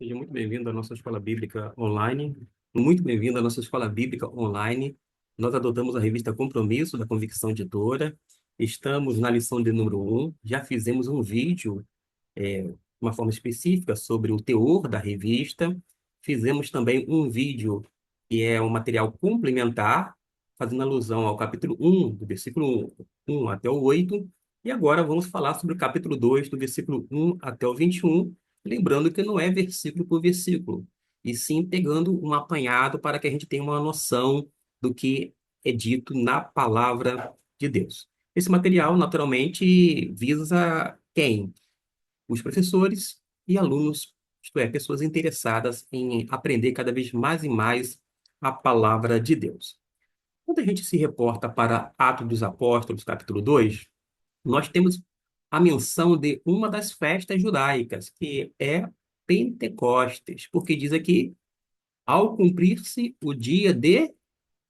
Seja muito bem-vindo à nossa Escola Bíblica Online. Muito bem-vindo à nossa Escola Bíblica Online. Nós adotamos a revista Compromisso, da Convicção Editora. Estamos na lição de número 1. Já fizemos um vídeo, de uma forma específica, sobre o teor da revista. Fizemos também um vídeo que é um material complementar, fazendo alusão ao capítulo 1, do versículo 1 até o 8. E agora vamos falar sobre o capítulo 2, do versículo 1 até o 21. Lembrando que não é versículo por versículo, e sim pegando um apanhado para que a gente tenha uma noção do que é dito na palavra de Deus. Esse material, naturalmente, visa quem? Os professores e alunos, isto é, pessoas interessadas em aprender cada vez mais e mais a palavra de Deus. Quando a gente se reporta para Atos dos Apóstolos, capítulo 2, nós temos a menção de uma das festas judaicas, que é Pentecostes, porque diz aqui, ao cumprir-se o dia de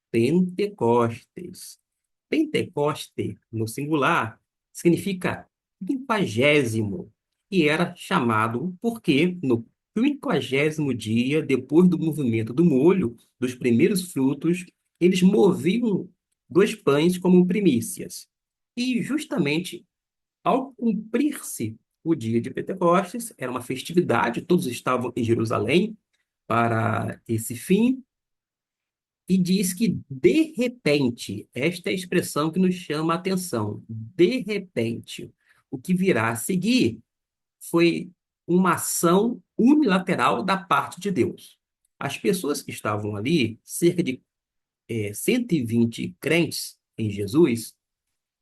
Pentecostes. Pentecoste, no singular, significa quinquagésimo, e era chamado porque no quinquagésimo dia, depois do movimento do molho, dos primeiros frutos, eles moviam dois pães como primícias. E justamente ao cumprir-se o dia de Pentecostes, era uma festividade, todos estavam em Jerusalém para esse fim, e diz que, de repente, esta é a expressão que nos chama a atenção, de repente, o que virá a seguir foi uma ação unilateral da parte de Deus. As pessoas que estavam ali, cerca de 120 crentes em Jesus,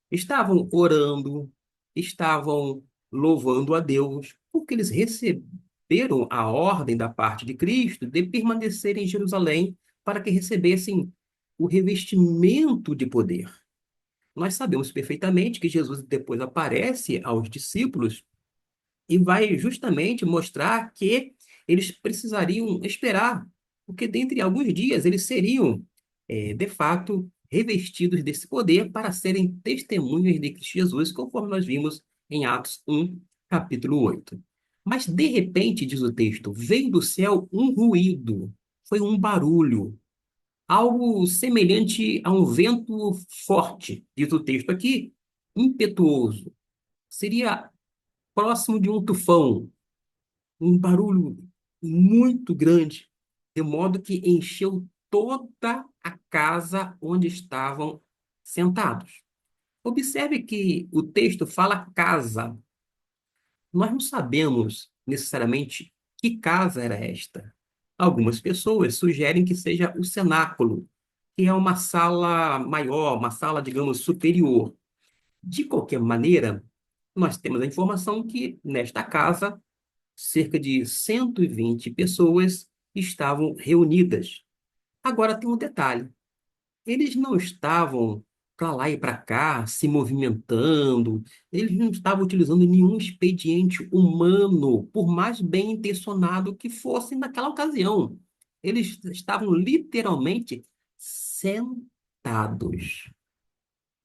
estavam orando, estavam louvando a Deus, porque eles receberam a ordem da parte de Cristo de permanecer em Jerusalém para que recebessem o revestimento de poder. Nós sabemos perfeitamente que Jesus depois aparece aos discípulos e vai justamente mostrar que eles precisariam esperar, porque dentre alguns dias eles seriam, de fato, revestidos desse poder para serem testemunhas de Cristo Jesus, conforme nós vimos em Atos 1, capítulo 8. Mas, de repente, diz o texto, veio do céu um ruído, foi um barulho, algo semelhante a um vento forte, diz o texto aqui, impetuoso. Seria próximo de um tufão, um barulho muito grande, de modo que encheu toda a casa onde estavam sentados. Observe que o texto fala casa. Nós não sabemos necessariamente que casa era esta. Algumas pessoas sugerem que seja o cenáculo, que é uma sala maior, uma sala, digamos, superior. De qualquer maneira, nós temos a informação que nesta casa cerca de 120 pessoas estavam reunidas. Agora tem um detalhe: eles não estavam para lá e para cá, se movimentando, eles não estavam utilizando nenhum expediente humano, por mais bem intencionado que fosse naquela ocasião. Eles estavam literalmente sentados.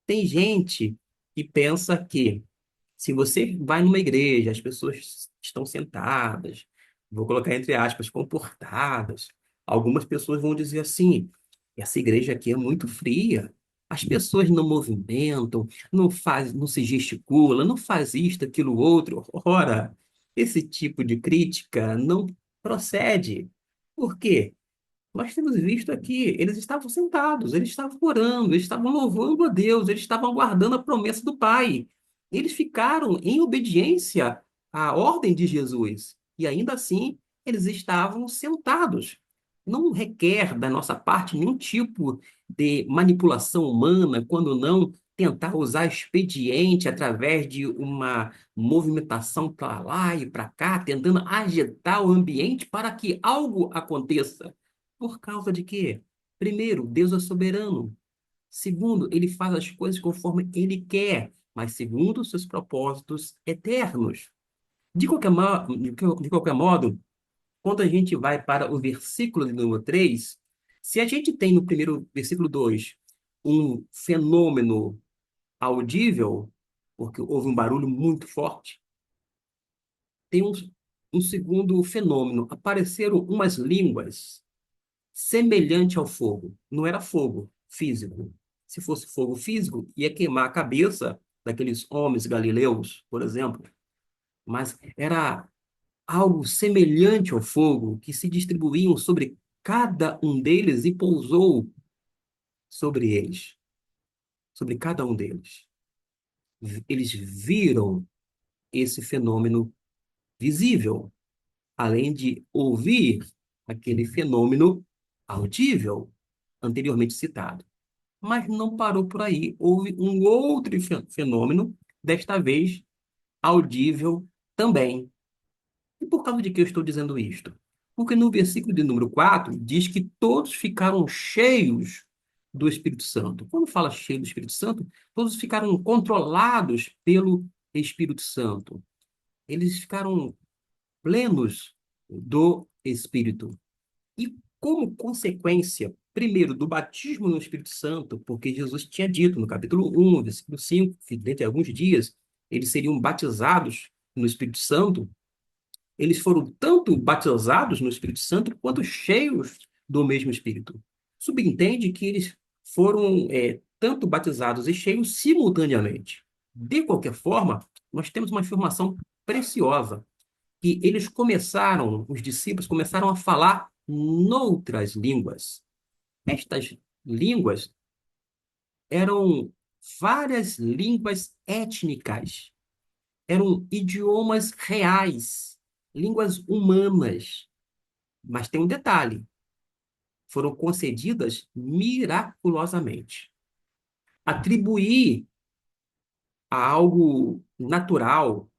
Tem gente que pensa que se você vai numa igreja, as pessoas estão sentadas, vou colocar entre aspas, comportadas. Algumas pessoas vão dizer assim: essa igreja aqui é muito fria. As pessoas não movimentam, não se gesticula, não faz isto, aquilo, outro. Ora, esse tipo de crítica não procede. Por quê? Nós temos visto aqui, eles estavam sentados, eles estavam orando, eles estavam louvando a Deus, eles estavam aguardando a promessa do Pai. Eles ficaram em obediência à ordem de Jesus. E ainda assim, eles estavam sentados. Não requer da nossa parte nenhum tipo de manipulação humana, quando não tentar usar expediente através de uma movimentação para lá e para cá, tentando agitar o ambiente para que algo aconteça. Por causa de quê? Primeiro, Deus é soberano. Segundo, ele faz as coisas conforme ele quer, mas segundo os seus propósitos eternos. De qualquer modo, quando a gente vai para o versículo de número 3, se a gente tem no primeiro versículo 2 um fenômeno audível, porque houve um barulho muito forte, tem um segundo fenômeno. Apareceram umas línguas semelhantes ao fogo. Não era fogo físico. Se fosse fogo físico, ia queimar a cabeça daqueles homens galileus, por exemplo. Mas era algo semelhante ao fogo que se distribuíam sobre cada um deles e pousou sobre eles, sobre cada um deles. Eles viram esse fenômeno visível, além de ouvir aquele fenômeno audível anteriormente citado. Mas não parou por aí. Houve um outro fenômeno, desta vez audível também. E por causa de que eu estou dizendo isto? Porque no versículo de número 4 diz que todos ficaram cheios do Espírito Santo. Quando fala cheio do Espírito Santo, todos ficaram controlados pelo Espírito Santo. Eles ficaram plenos do Espírito. E como consequência, primeiro, do batismo no Espírito Santo, porque Jesus tinha dito no capítulo 1, versículo 5, que dentro de alguns dias eles seriam batizados no Espírito Santo, eles foram tanto batizados no Espírito Santo quanto cheios do mesmo Espírito. Subentende que eles foram tanto batizados e cheios simultaneamente. De qualquer forma, nós temos uma informação preciosa, que eles começaram, os discípulos começaram a falar noutras línguas. Estas línguas eram várias línguas étnicas, eram idiomas reais, línguas humanas. Mas tem um detalhe: foram concedidas miraculosamente. Atribuir a algo natural,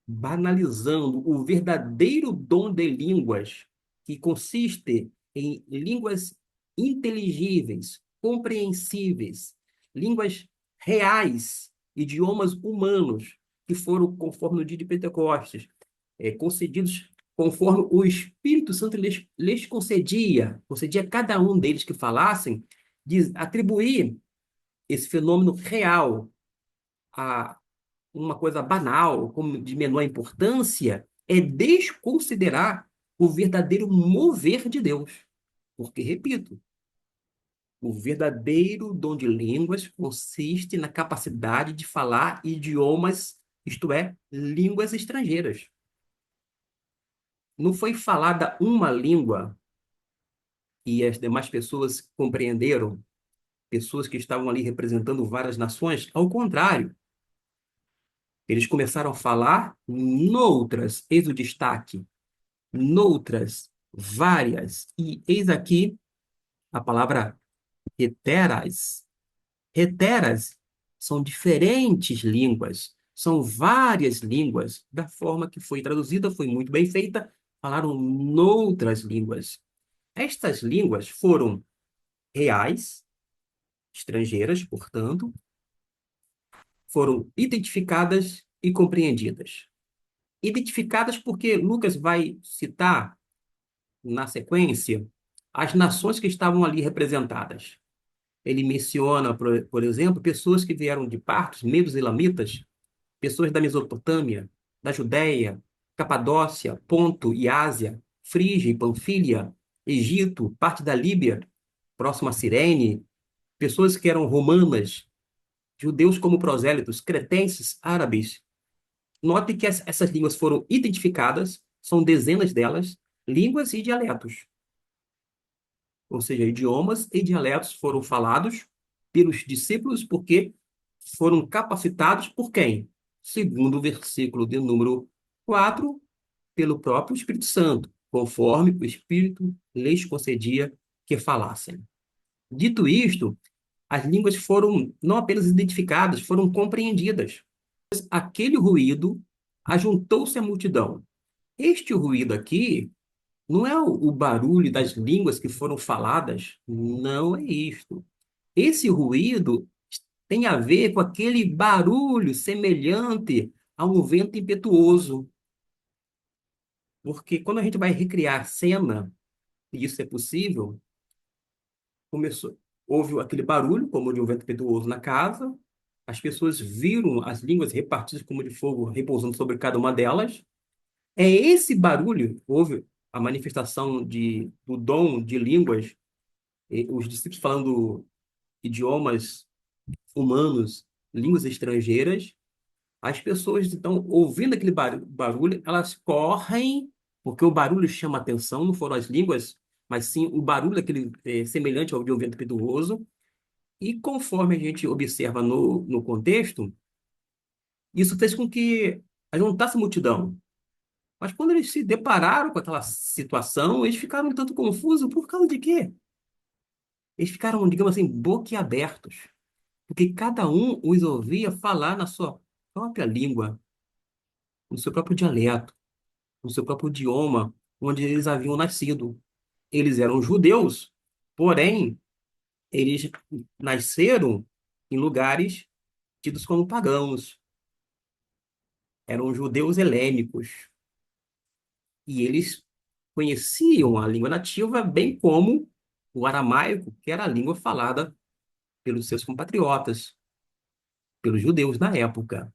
banalizando o verdadeiro dom de línguas, que consiste em línguas inteligíveis, compreensíveis, línguas reais, idiomas humanos, que foram, conforme no dia de Pentecostes, concedidos conforme o Espírito Santo lhes concedia a cada um deles que falassem, de atribuir esse fenômeno real a uma coisa banal, como de menor importância, é desconsiderar o verdadeiro mover de Deus. Porque, repito, o verdadeiro dom de línguas consiste na capacidade de falar idiomas, isto é, línguas estrangeiras. Não foi falada uma língua e as demais pessoas compreenderam, pessoas que estavam ali representando várias nações. Ao contrário, eles começaram a falar noutras, eis o destaque, noutras, várias. E eis aqui a palavra heteras. Heteras são diferentes línguas, são várias línguas. Da forma que foi traduzida, foi muito bem feita, falaram noutras línguas. Estas línguas foram reais, estrangeiras, portanto, foram identificadas e compreendidas. Identificadas porque Lucas vai citar, na sequência, as nações que estavam ali representadas. Ele menciona, por exemplo, pessoas que vieram de partos, medos elamitas, pessoas da Mesopotâmia, da Judéia, Capadócia, Ponto e Ásia, Frígia e Panfília, Egito, parte da Líbia, próximo a Cirene, pessoas que eram romanas, judeus como prosélitos, cretenses, árabes. Note que essas línguas foram identificadas, são dezenas delas, línguas e dialetos. Ou seja, idiomas e dialetos foram falados pelos discípulos porque foram capacitados por quem? Segundo o versículo de número 4, pelo próprio Espírito Santo, conforme o Espírito lhes concedia que falassem. Dito isto, as línguas foram não apenas identificadas, foram compreendidas. Aquele ruído ajuntou-se à multidão. Este ruído aqui não é o barulho das línguas que foram faladas, não é isto. Esse ruído tem a ver com aquele barulho semelhante a um vento impetuoso. Porque quando a gente vai recriar cena, e isso é possível, houve aquele barulho, como de um vento impetuoso na casa, as pessoas viram as línguas repartidas como de fogo repousando sobre cada uma delas, É esse barulho, houve a manifestação do dom de línguas, os discípulos falando idiomas humanos, línguas estrangeiras. As pessoas, então, ouvindo aquele barulho, elas correm, porque o barulho chama atenção, não foram as línguas, mas sim o barulho, aquele semelhante ao de um vento impetuoso. E conforme a gente observa no contexto, isso fez com que ajuntasse multidão. Mas quando eles se depararam com aquela situação, eles ficaram um tanto confusos. Por causa de quê? Eles ficaram, digamos assim, boquiabertos, porque cada um os ouvia falar na sua própria língua, no seu próprio dialeto, no seu próprio idioma, onde eles haviam nascido. Eles eram judeus, porém, eles nasceram em lugares tidos como pagãos. Eram judeus helênicos. E eles conheciam a língua nativa, bem como o aramaico, que era a língua falada pelos seus compatriotas, pelos judeus na época.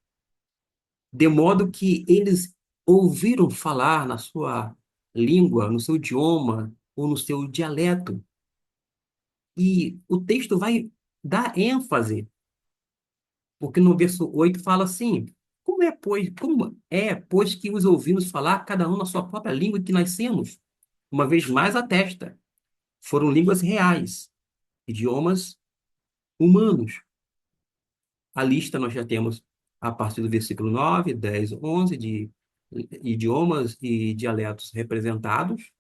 De modo que eles ouviram falar na sua língua, no seu idioma ou no seu dialeto. E o texto vai dar ênfase, porque no verso 8 fala assim: como é, pois, que os ouvimos falar, cada um na sua própria língua que nascemos? Uma vez mais atesta, foram línguas reais, idiomas humanos. A lista nós já temos a partir do versículo 9, 10, 11 de idiomas e dialetos representados,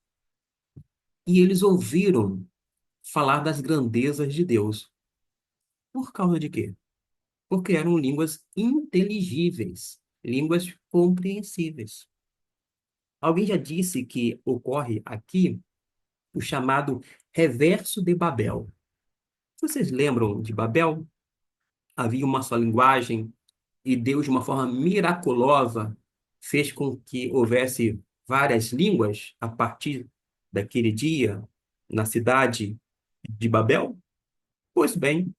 e eles ouviram falar das grandezas de Deus. Por causa de quê? Porque eram línguas inteligíveis, línguas compreensíveis. Alguém já disse que ocorre aqui o chamado reverso de Babel. Vocês lembram de Babel? Havia uma só linguagem e Deus, de uma forma miraculosa, fez com que houvesse várias línguas a partir daquele dia na cidade de Babel? Pois bem,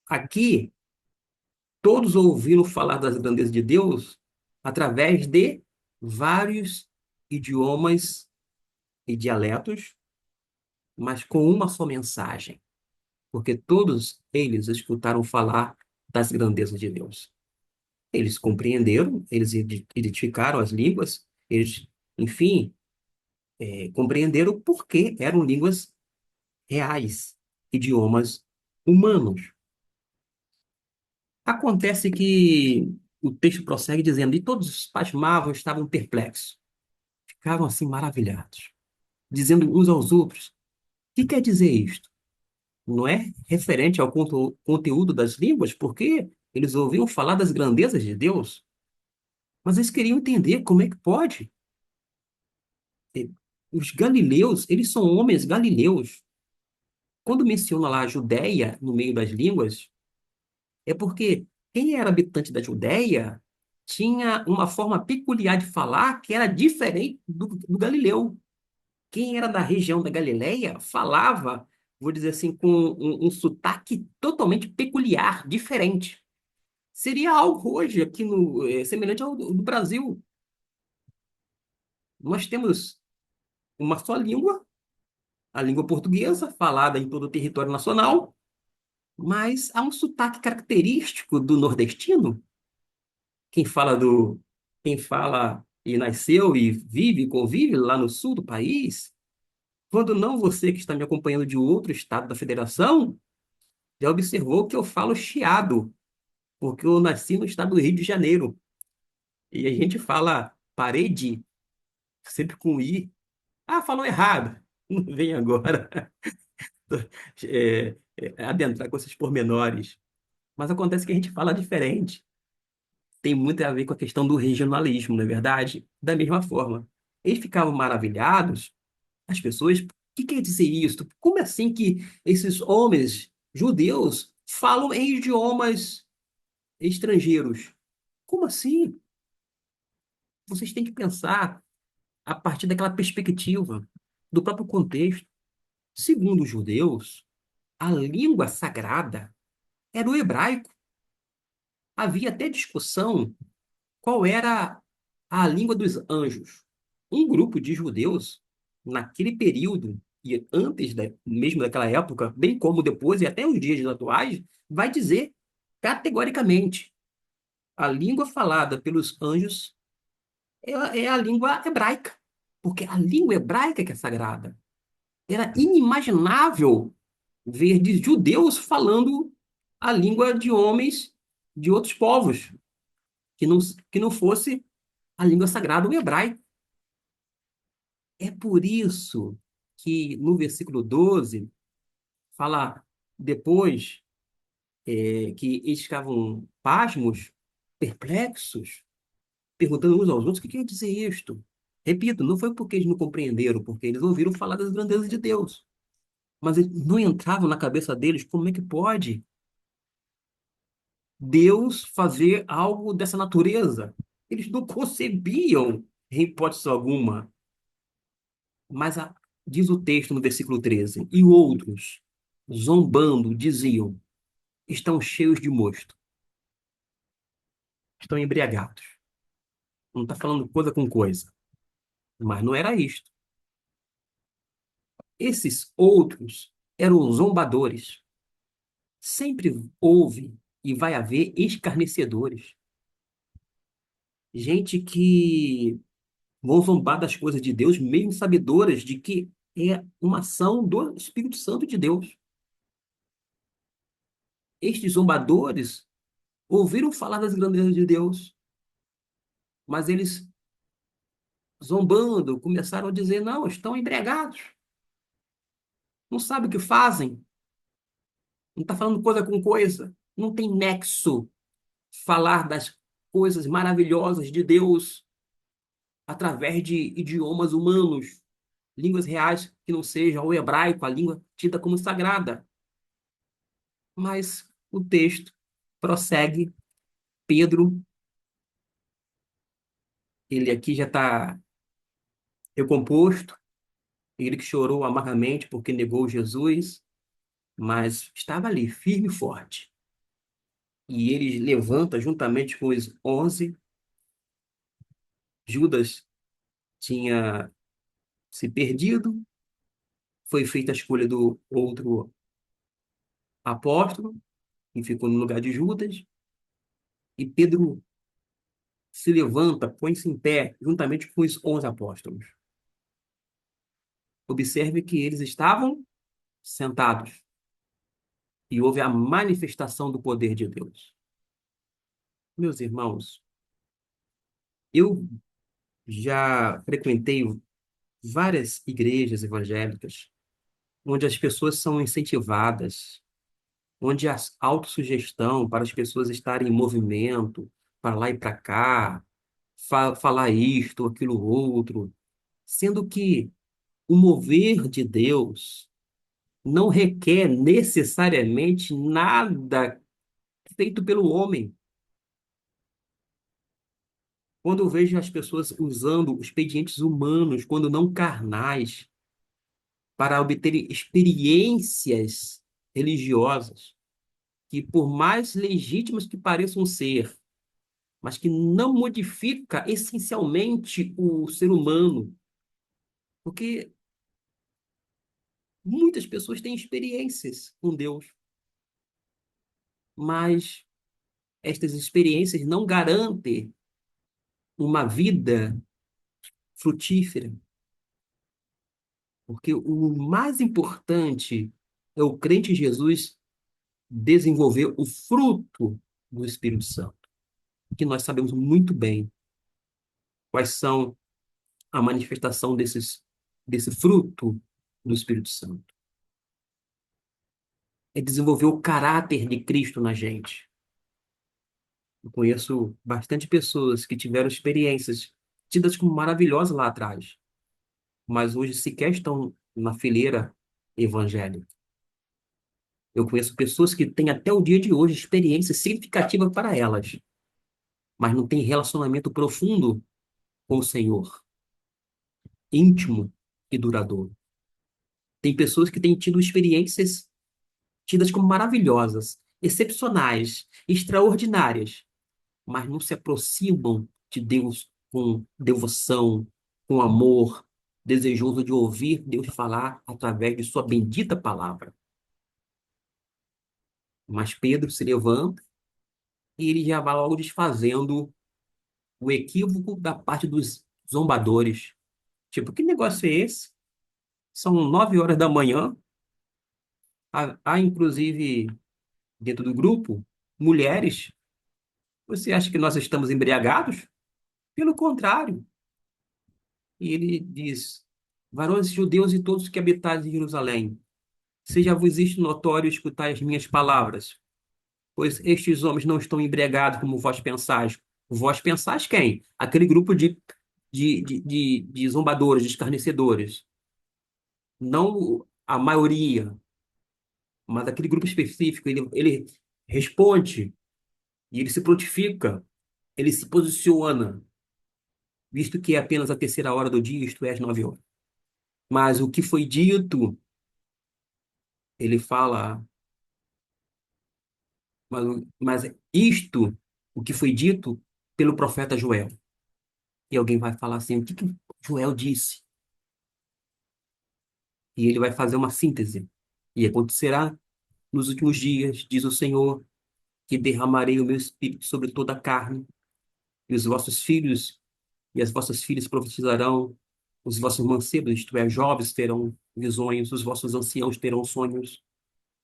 aqui todos ouviram falar das grandezas de Deus através de vários idiomas e dialetos, mas com uma só mensagem, porque todos eles escutaram falar das grandezas de Deus. Eles compreenderam, eles identificaram as línguas, eles, enfim, compreenderam porque eram línguas reais, idiomas humanos. Acontece que o texto prossegue dizendo: e todos pasmavam, estavam perplexos, ficaram assim maravilhados, dizendo uns aos outros: o que quer dizer isto? Não é referente ao conteúdo das línguas, porque eles ouviam falar das grandezas de Deus, mas eles queriam entender como é que pode. E os galileus, eles são homens galileus. Quando menciona lá a Judéia no meio das línguas, é porque quem era habitante da Judéia tinha uma forma peculiar de falar que era diferente do galileu. Quem era da região da Galileia falava, vou dizer assim, com um sotaque totalmente peculiar, diferente. Seria algo hoje aqui semelhante ao do Brasil. Nós temos uma só língua, a língua portuguesa, falada em todo o território nacional, mas há um sotaque característico do nordestino. Quem fala quem fala e nasceu e vive e convive lá no sul do país, quando não você que está me acompanhando de outro estado da federação, já observou que eu falo chiado, porque eu nasci no estado do Rio de Janeiro. E a gente fala parede, sempre com i. Ah, falou errado. Não vem agora adentrar com esses pormenores. Mas acontece que a gente fala diferente. Tem muito a ver com a questão do regionalismo, não é verdade? Da mesma forma. Eles ficavam maravilhados, as pessoas, o que quer dizer isso? Como é assim que esses homens judeus falam em idiomas estrangeiros? Como assim? Vocês têm que pensar a partir daquela perspectiva, do próprio contexto. Segundo os judeus, a língua sagrada era o hebraico. Havia até discussão qual era a língua dos anjos. Um grupo de judeus, naquele período, e antes mesmo daquela época, bem como depois e até os dias atuais, vai dizer categoricamente: a língua falada pelos anjos é a língua hebraica, porque a língua hebraica que é sagrada. Era inimaginável ver de judeus falando a língua de homens de outros povos, que não, que não fosse a língua sagrada, o hebraico. É por isso que no versículo 12 fala depois que eles ficavam pasmos, perplexos, perguntando uns aos outros o que quer dizer isto. Repito, não foi porque eles não compreenderam, porque eles ouviram falar das grandezas de Deus. Mas não entrava na cabeça deles como é que pode Deus fazer algo dessa natureza. Eles não concebiam, em hipótese alguma. Mas diz o texto no versículo 13: e outros, zombando, diziam: estão cheios de mosto, estão embriagados. Não está falando coisa com coisa. Mas não era isto. Esses outros eram zombadores. Sempre houve e vai haver escarnecedores. Gente que vão zombar das coisas de Deus, mesmo sabedoras de que é uma ação do Espírito Santo de Deus. Estes zombadores ouviram falar das grandezas de Deus, mas eles, zombando, começaram a dizer: não, estão embriagados, não sabem o que fazem, não está falando coisa com coisa, não tem nexo falar das coisas maravilhosas de Deus através de idiomas humanos, línguas reais que não sejam o hebraico, a língua tida como sagrada. Mas o texto prossegue. Pedro, ele aqui já está recomposto, ele que chorou amargamente porque negou Jesus, mas estava ali, firme e forte. E ele levanta juntamente com os 11. Judas tinha se perdido, foi feita a escolha do outro apóstolo, que ficou no lugar de Judas, e Pedro se levanta, põe-se em pé, juntamente com os 11 apóstolos. Observe que eles estavam sentados e houve a manifestação do poder de Deus. Meus irmãos, eu já frequentei várias igrejas evangélicas onde as pessoas são incentivadas, onde há autossugestão para as pessoas estarem em movimento, para lá e para cá, falar isto, aquilo outro, sendo que o mover de Deus não requer necessariamente nada feito pelo homem. Quando eu vejo as pessoas usando expedientes humanos, quando não carnais, para obter experiências religiosas, que por mais legítimas que pareçam ser, mas que não modifica essencialmente o ser humano, porque muitas pessoas têm experiências com Deus, mas estas experiências não garantem uma vida frutífera, porque o mais importante é o crente em Jesus desenvolver o fruto do Espírito Santo, que nós sabemos muito bem quais são a manifestação desse fruto do Espírito Santo. É desenvolver o caráter de Cristo na gente. Eu conheço bastante pessoas que tiveram experiências tidas como maravilhosas lá atrás, mas hoje sequer estão na fileira evangélica. Eu conheço pessoas que têm até o dia de hoje experiência significativa para elas, mas não têm relacionamento profundo com o Senhor, íntimo e duradouro. Tem pessoas que têm tido experiências tidas como maravilhosas, excepcionais, extraordinárias, mas não se aproximam de Deus com devoção, com amor, desejoso de ouvir Deus falar através de sua bendita palavra. Mas Pedro se levanta e ele já vai logo desfazendo o equívoco da parte dos zombadores. Tipo, que negócio é esse? São 9 horas da manhã, há inclusive dentro do grupo mulheres. Você acha que nós estamos embriagados? Pelo contrário. E ele diz: varões judeus e todos que habitais em Jerusalém, seja vos isto notório escutar as minhas palavras, pois estes homens não estão embriagados como vós pensais. Vós pensais quem? Aquele grupo de zombadores, de escarnecedores. Não a maioria, mas aquele grupo específico. Ele responde e ele se prontifica, ele se posiciona, visto que é apenas a terceira hora do dia, isto é, às 9 horas. Mas o que foi dito, ele fala, mas isto, o que foi dito pelo profeta Joel. E alguém vai falar assim, o que que Joel disse? E ele vai fazer uma síntese. E acontecerá nos últimos dias, diz o Senhor, que derramarei o meu espírito sobre toda a carne, e os vossos filhos e as vossas filhas profetizarão, os vossos mancebos, isto é, jovens, terão visões, os vossos anciãos terão sonhos,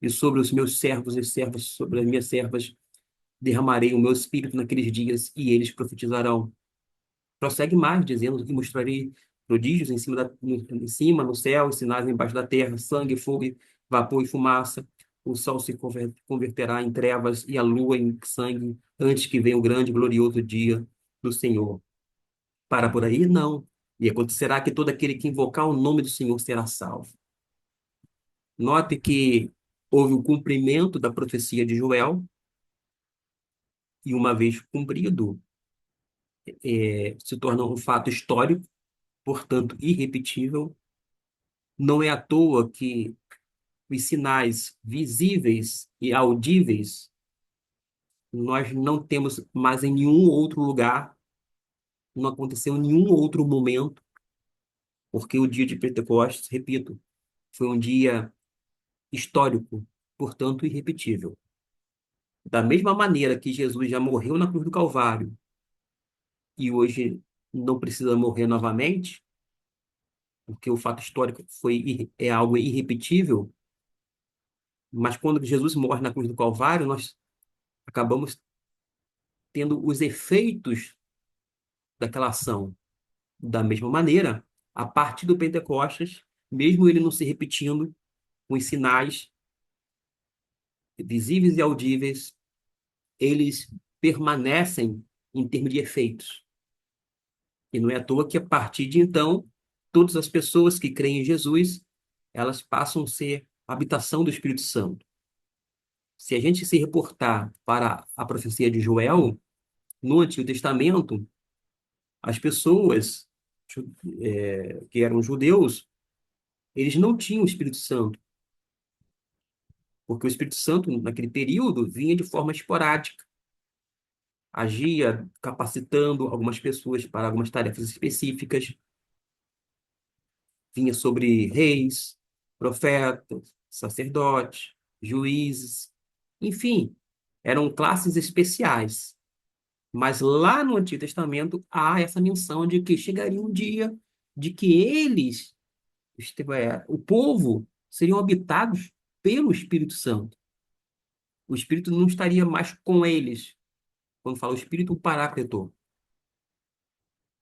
e sobre os meus servos e servas, sobre as minhas servas, derramarei o meu espírito naqueles dias, e eles profetizarão. Prossegue mais, dizendo que mostrarei prodígios em cima, em cima, no céu, sinais embaixo da terra, sangue, fogo, vapor e fumaça. O sol se converterá em trevas e a lua em sangue, antes que venha o grande e glorioso dia do Senhor. Para por aí? Não. E acontecerá que todo aquele que invocar o nome do Senhor será salvo. Note que houve o cumprimento da profecia de Joel, e uma vez cumprido, se torna um fato histórico, portanto irrepetível. Não é à toa que os sinais visíveis e audíveis nós não temos mais em nenhum outro lugar, não aconteceu em nenhum outro momento, porque o dia de Pentecostes, repito, foi um dia histórico, portanto irrepetível. Da mesma maneira que Jesus já morreu na cruz do Calvário e hoje não precisa morrer novamente, porque o fato histórico é algo irrepetível, mas quando Jesus morre na cruz do Calvário, nós acabamos tendo os efeitos daquela ação. Da mesma maneira, a partir do Pentecostes, mesmo ele não se repetindo, os sinais visíveis e audíveis, eles permanecem em termos de efeitos. E não é à toa que, a partir de então, todas as pessoas que creem em Jesus, elas passam a ser a habitação do Espírito Santo. Se a gente se reportar para a profecia de Joel, no Antigo Testamento, as pessoas que eram judeus, eles não tinham o Espírito Santo, porque o Espírito Santo, naquele período, vinha de forma esporádica, agia capacitando algumas pessoas para algumas tarefas específicas, vinha sobre reis, profetas, sacerdotes, juízes, enfim, eram classes especiais. Mas lá no Antigo Testamento há essa menção de que chegaria um dia de que eles, o povo, seriam habitados pelo Espírito Santo. O Espírito não estaria mais com eles. Quando fala o Espírito, o Paráclito.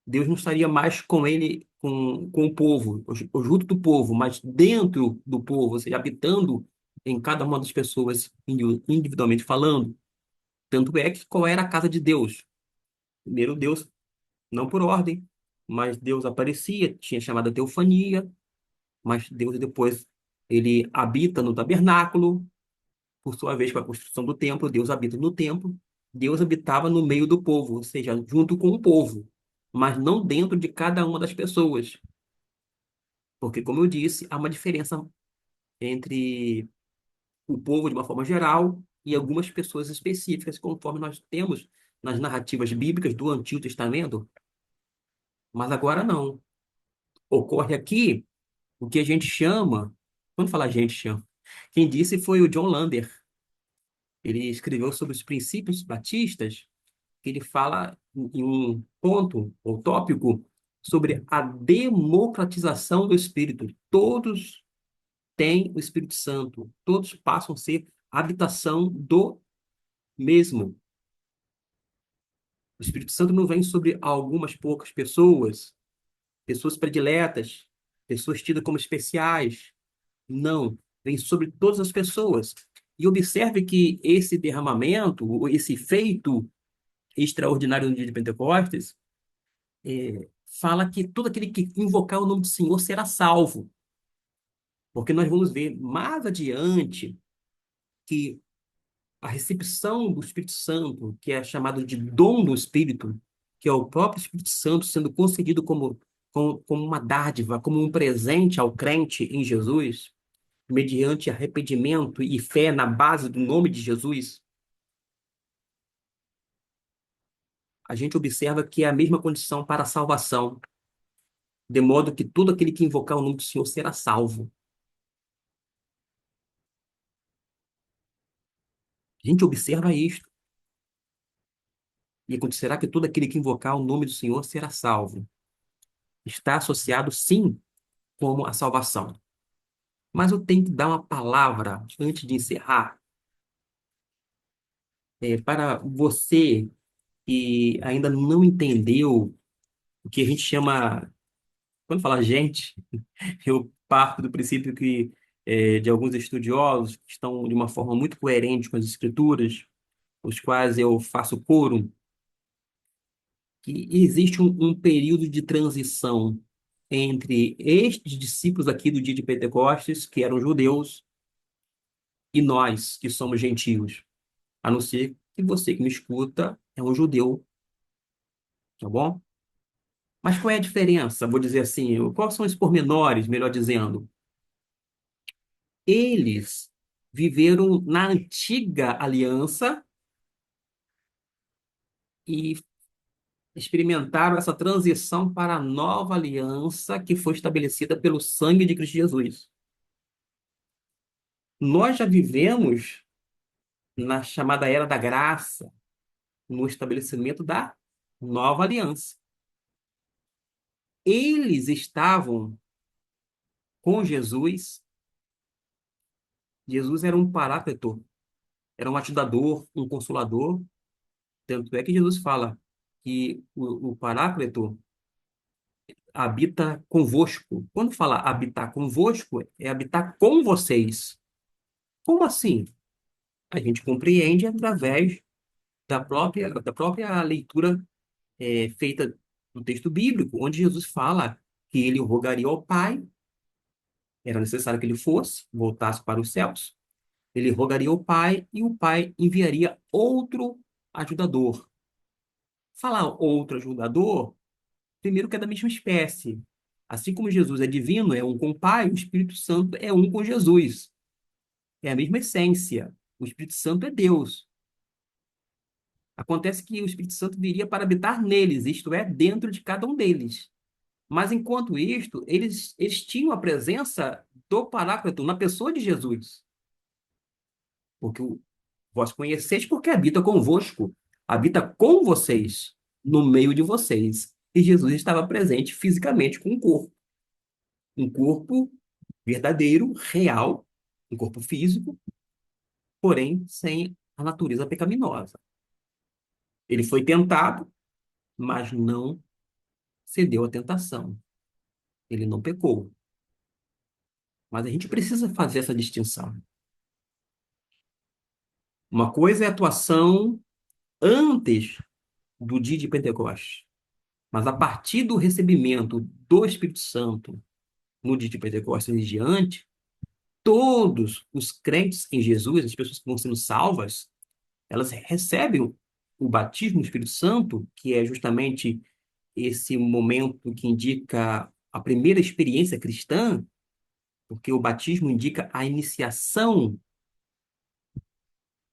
Deus não estaria mais com ele, com o povo, ou junto do povo, mas dentro do povo, ou seja, habitando em cada uma das pessoas individualmente falando. Tanto é que qual era a casa de Deus? Primeiro Deus, não por ordem, mas Deus aparecia, tinha chamada teofania, mas Deus depois ele habita no tabernáculo, por sua vez, com a construção do templo, Deus habita no templo. Deus habitava no meio do povo, ou seja, junto com o povo, mas não dentro de cada uma das pessoas. Porque, como eu disse, há uma diferença entre o povo de uma forma geral e algumas pessoas específicas, conforme nós temos nas narrativas bíblicas do Antigo Testamento. Mas agora não. Ocorre aqui o que a gente chama, quando fala a gente chama, quem disse foi o John Lander. Ele escreveu sobre os princípios batistas, que ele fala em um ponto, ou tópico, sobre a democratização do Espírito. Todos têm o Espírito Santo, todos passam a ser habitação do mesmo. O Espírito Santo não vem sobre algumas poucas pessoas, pessoas prediletas, pessoas tidas como especiais. Não, vem sobre todas as pessoas. E observe que esse derramamento, esse feito extraordinário no dia de Pentecostes, fala que todo aquele que invocar o nome do Senhor será salvo. Porque nós vamos ver mais adiante que a recepção do Espírito Santo, que é chamado de dom do Espírito, que é o próprio Espírito Santo sendo concedido como uma dádiva, como um presente ao crente em Jesus, mediante arrependimento e fé na base do nome de Jesus, a gente observa que é a mesma condição para a salvação, de modo que todo aquele que invocar o nome do Senhor será salvo. A gente observa isto, e acontecerá que todo aquele que invocar o nome do Senhor será salvo. Está associado, sim, como a salvação. Mas eu tenho que dar uma palavra antes de encerrar, para você que ainda não entendeu o que a gente chama, quando fala gente, eu parto do princípio que de alguns estudiosos que estão de uma forma muito coerente com as escrituras, os quais eu faço coro, que existe um período de transição entre estes discípulos aqui do dia de Pentecostes, que eram judeus, e nós, que somos gentios. A não ser que você que me escuta é um judeu, tá bom? Mas qual é a diferença? Vou dizer assim, quais são os pormenores, melhor dizendo? Eles viveram na antiga aliança e experimentaram essa transição para a nova aliança que foi estabelecida pelo sangue de Cristo Jesus. Nós já vivemos na chamada Era da Graça, no estabelecimento da nova aliança. Eles estavam com Jesus. Jesus era um paráclito, era um ajudador, um consolador. Tanto é que Jesus fala que o paráclito habita convosco. Quando fala habitar convosco, é habitar com vocês. Como assim? A gente compreende através da própria leitura feita no texto bíblico, onde Jesus fala que ele rogaria ao Pai, era necessário que ele fosse, voltasse para os céus, ele rogaria ao Pai e o Pai enviaria outro ajudador. Falar outro ajudador, primeiro que é da mesma espécie. Assim como Jesus é divino, é um com o Pai, o Espírito Santo é um com Jesus. É a mesma essência. O Espírito Santo é Deus. Acontece que o Espírito Santo viria para habitar neles, isto é, dentro de cada um deles. Mas enquanto isto, eles tinham a presença do Paráclito na pessoa de Jesus. Porque vós conheceis porque habita convosco, habita com vocês, no meio de vocês. E Jesus estava presente fisicamente com um corpo verdadeiro, real, um corpo físico, porém sem a natureza pecaminosa. Ele foi tentado, mas não cedeu à tentação. Ele não pecou. Mas a gente precisa fazer essa distinção. Uma coisa é a atuação antes do dia de Pentecostes, mas a partir do recebimento do Espírito Santo no dia de Pentecostes em diante, todos os crentes em Jesus, as pessoas que vão sendo salvas, elas recebem o batismo do Espírito Santo, que é justamente esse momento que indica a primeira experiência cristã, porque o batismo indica a iniciação,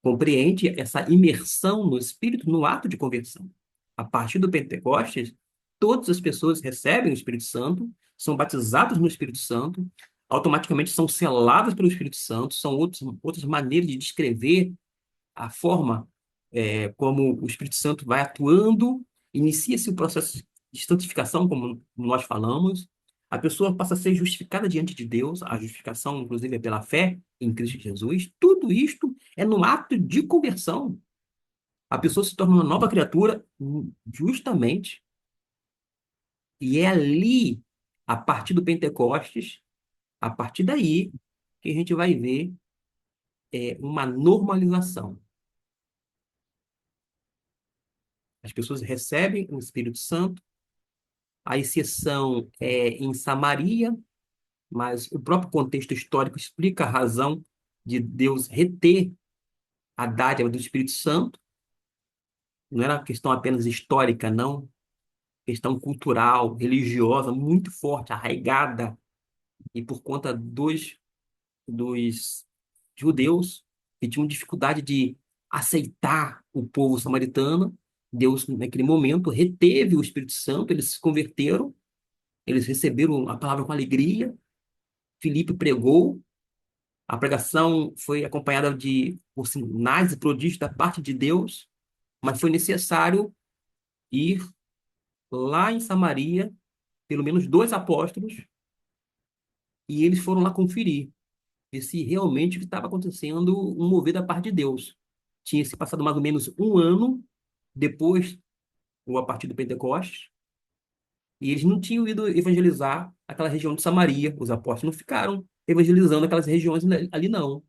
compreende essa imersão no Espírito no ato de conversão. A partir do Pentecostes, todas as pessoas recebem o Espírito Santo, são batizadas no Espírito Santo, automaticamente são seladas pelo Espírito Santo, são outras maneiras de descrever a forma como o Espírito Santo vai atuando, inicia-se o processo de santificação, como nós falamos, a pessoa passa a ser justificada diante de Deus, a justificação, inclusive, é pela fé em Cristo Jesus. Tudo isto é no ato de conversão. A pessoa se torna uma nova criatura, justamente, e é ali, a partir do Pentecostes, a partir daí, que a gente vai ver uma normalização. As pessoas recebem o Espírito Santo, a exceção é em Samaria, mas o próprio contexto histórico explica a razão de Deus reter a dádiva do Espírito Santo. Não era uma questão apenas histórica, não. Questão cultural, religiosa, muito forte, arraigada. E por conta dos judeus que tinham dificuldade de aceitar o povo samaritano, Deus, naquele momento, reteve o Espírito Santo, eles se converteram, eles receberam a palavra com alegria. Filipe pregou, a pregação foi acompanhada por sinais e prodígios da parte de Deus, mas foi necessário ir lá em Samaria, pelo menos dois apóstolos, e eles foram lá conferir se realmente o que estava acontecendo, um mover da parte de Deus. Tinha se passado mais ou menos um ano depois, ou a partir do Pentecostes, e eles não tinham ido evangelizar aquela região de Samaria. Os apóstolos não ficaram evangelizando aquelas regiões ali, não.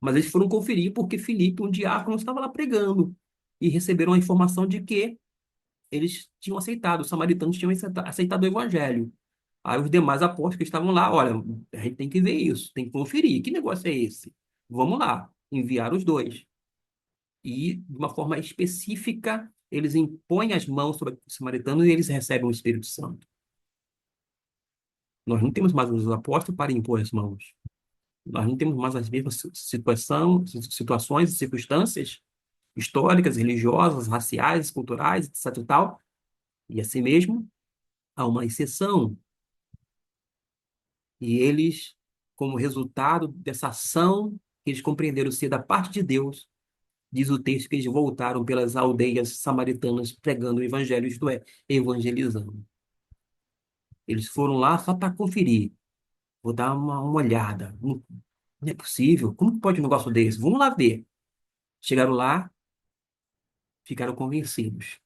Mas eles foram conferir porque Filipe, um diácono, estava lá pregando e receberam a informação de que eles tinham aceitado, os samaritanos tinham aceitado o evangelho. Aí os demais apóstolos que estavam lá, olha, a gente tem que ver isso, tem que conferir. Que negócio é esse? Vamos lá, enviar os dois. E, de uma forma específica, eles impõem as mãos sobre os samaritanos e eles recebem o Espírito Santo. Nós não temos mais os apóstolos para impor as mãos. Nós não temos mais as mesmas situações e circunstâncias históricas, religiosas, raciais, culturais, etc. e tal. E assim mesmo, há uma exceção. E eles, como resultado dessa ação, eles compreenderam ser da parte de Deus, diz o texto que eles voltaram pelas aldeias samaritanas pregando o evangelho, isto é, evangelizando. Eles foram lá só para conferir. Vou dar uma olhada. Não é possível. Como que pode um negócio desse? Vamos lá ver. Chegaram lá, ficaram convencidos.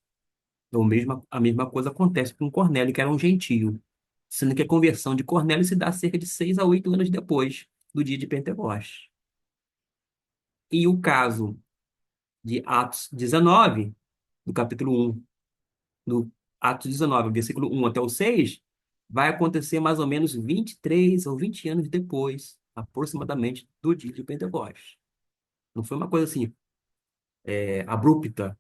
Então, a mesma coisa acontece com Cornélio, que era um gentio, sendo que a conversão de Cornélio se dá cerca de 6 a 8 anos depois do dia de Pentecostes. E o caso de Atos 19, do capítulo 1, do Atos 19, versículo 1 até o 6, vai acontecer mais ou menos 23 ou 20 anos depois, aproximadamente, do dia de Pentecostes. Não foi uma coisa assim, abrupta,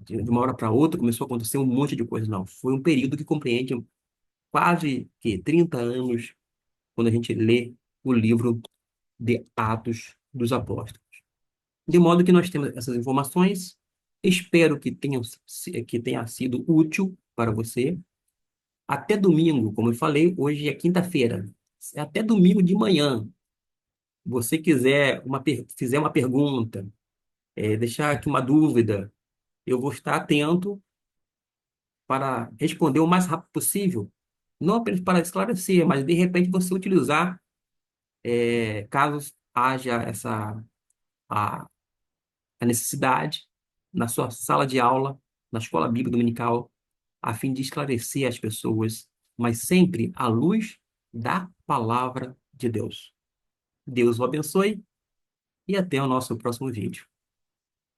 de uma hora para outra começou a acontecer um monte de coisa, não. Foi um período que compreende quase que 30 anos quando a gente lê o livro de Atos dos Apóstolos. De modo que nós temos essas informações. Espero que tenha sido útil para você. Até domingo, como eu falei, hoje é quinta-feira. Se até domingo de manhã, você fizer uma pergunta, deixar aqui uma dúvida, eu vou estar atento para responder o mais rápido possível. Não apenas para esclarecer, mas de repente você utilizar, caso haja a, a necessidade, na sua sala de aula, na escola bíblica dominical, a fim de esclarecer as pessoas, mas sempre à luz da palavra de Deus. Deus o abençoe e até o nosso próximo vídeo.